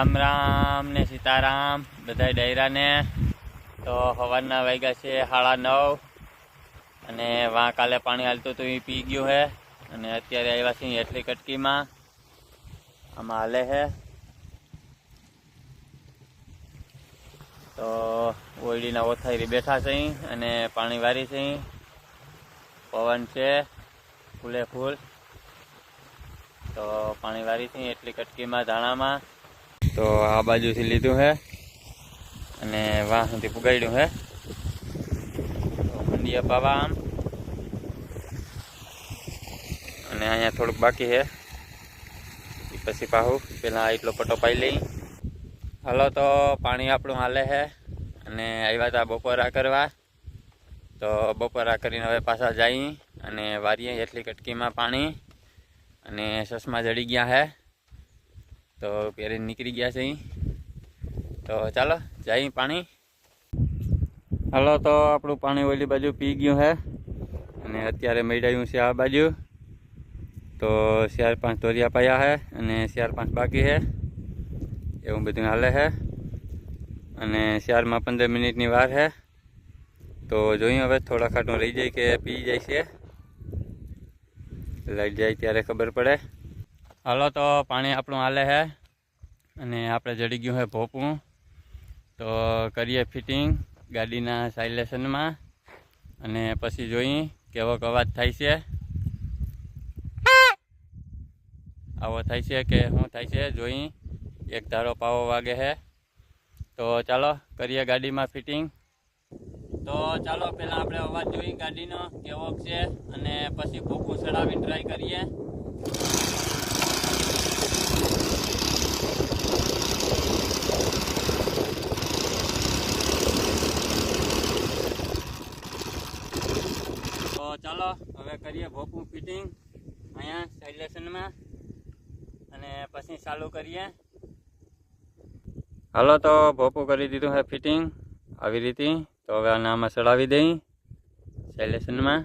રામ રામ ને સીતારામ બધાય ડાયરાને। તો સવારના વાગ્યા છે 9:30 અને વાં કાલે પાણી હાલતું હતું એ પી ગયું છે અને અત્યારે આવ્યા છીએ એટલી કટકીમાં આમાં હાલે છે। તો ઓયડીના ઓથારી બેઠા છે અને પાણી વારી છે, પવન છે ફૂલે ફૂલ। તો પાણી વારી છે એટલી કટકીમાં ધાણામાં। તો આ બાજુથી લીધું છે અને વાં સુધી પુગાડ્યું છે। તો મંડિયા પાવા આમ અને અહીંયા થોડુંક બાકી છે, પછી પાહું પેલા એટલો પટો પાઈ લઈ। હાલો તો પાણી આપણું હાલે છે અને આવ્યા હતા બપોરા કરવા। તો બપોરા કરીને હવે પાછા જઈ અને વારીએ એટલી કટકીમાં પાણી અને ચશ્મા જડી ગયા છે તો પહેરીને નીકળી ગયા છે। તો ચાલો જઈ પાણી। હાલો તો આપણું પાણી ઓલી બાજુ પી ગયું છે અને અત્યારે મેળાયું છે આ બાજુ। તો 4-5 ધોરિયા પાયા છે અને 4-5 બાકી છે, એવું બધું હાલે છે અને 4 માં 15 મિનિટની વાર છે। તો જોઈએ હવે થોડા ખાટું રહી જાય કે પી જાય છે, લાઈટ જાય ત્યારે ખબર પડે। હાલો તો પાણી આપણું હાલે છે અને આપણે જડી ગયું છે ભોપું। તો કરીએ ફિટિંગ ગાડીના સાયલેશનમાં અને પછી જોઈએ કેવો અવાજ થાય છે, આવો થાય છે કે શું થાય છે જોઈ। એક ધારો પાવો વાગે છે તો ચાલો કરીએ ગાડીમાં ફિટિંગ। તો ચાલો પહેલાં આપણે અવાજ જોઈએ ગાડીનો કેવો છે અને પછી ભોપું ચડાવીને ટ્રાય કરીએ। તો ચાલો હવે કરીએ ભોપું ફિટિંગ અહીંયા સાયલેશનમાં અને પછી ચાલુ કરીએ। હાલો તો ભોપું કરી દીધું છે ફિટિંગ આવી રીતે। તો હવે આમાં ચડાવી દઈ સાયલેશનમાં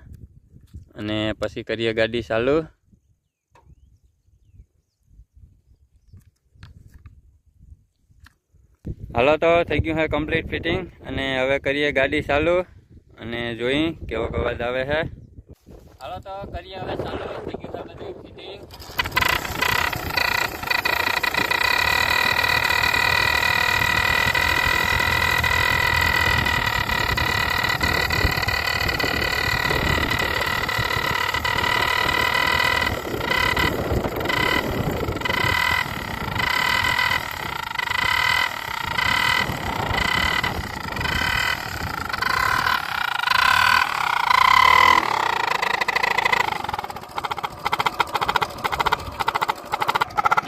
અને પછી કરીએ ગાડી ચાલુ। હાલો તો થઈ ગયું છે કમ્પ્લીટ ફિટિંગ અને હવે કરીએ ગાડી ચાલુ અને જોઈ કેવો અવાજ આવે છે। હાલો તો કરીએ હવે ચાલુ, થઈ ગયું છે બધું ફિટિંગ।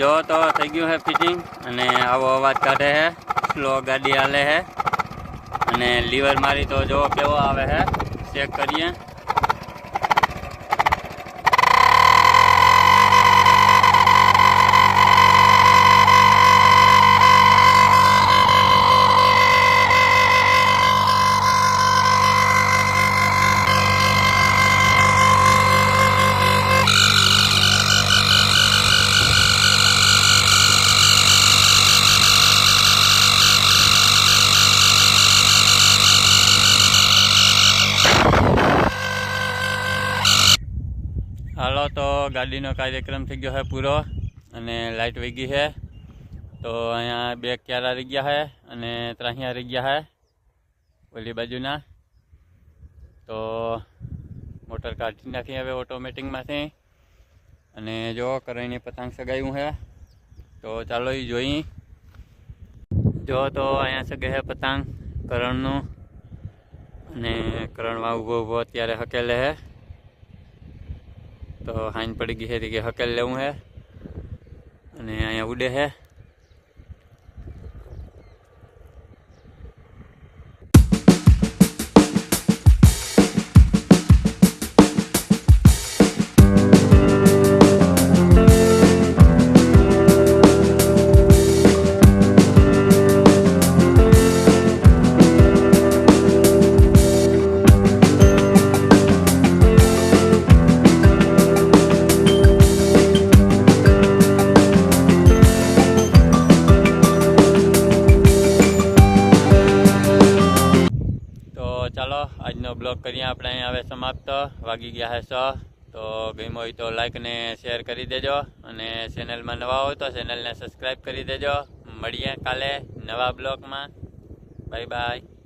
જો તો થઈ ગયું છે ફિટિંગ અને આવો અવાજ કાઢે છે, સ્લો ગાડી હાલે છે અને લીવર મારી તો જો કેવો આવે છે ચેક કરીએ। હાલો તો ગાડીનો કાર્યક્રમ થઈ ગયો છે પૂરો અને લાઇટ વહી ગઈ છે। તો અહીંયા 2 ક્યારા રહી ગયા છે અને ત્રાહિયા રહી ગયા છે ઓલી બાજુના। તો મોટર કાઢી નાખી હવે ઓટોમેટિકમાંથી અને જો કરણીની પતંગ સગાવ્યું છે તો ચાલો એ જોઈ। જો તો અહીંયા સગે છે પતંગ કરણનું અને કરણમાં ઊભો અત્યારે હકેલે છે। તો હાઈન પડી ગઈ છે કે હકેલ લેવું છે અને અહીંયા ઉડે છે। હાલો આજનો બ્લોગ કરીએ આપણે અહીંયા હવે સમાપ્ત. વાગી ગયા હે 6. તો ગમ્યો હોય તો લાઈક ને શેર કરી દેજો અને ચેનલમાં નવા હોય તો ચેનલને સબસ્ક્રાઈબ કરી દેજો. મળીએ કાલે નવા બ્લોગમાં. Bye bye.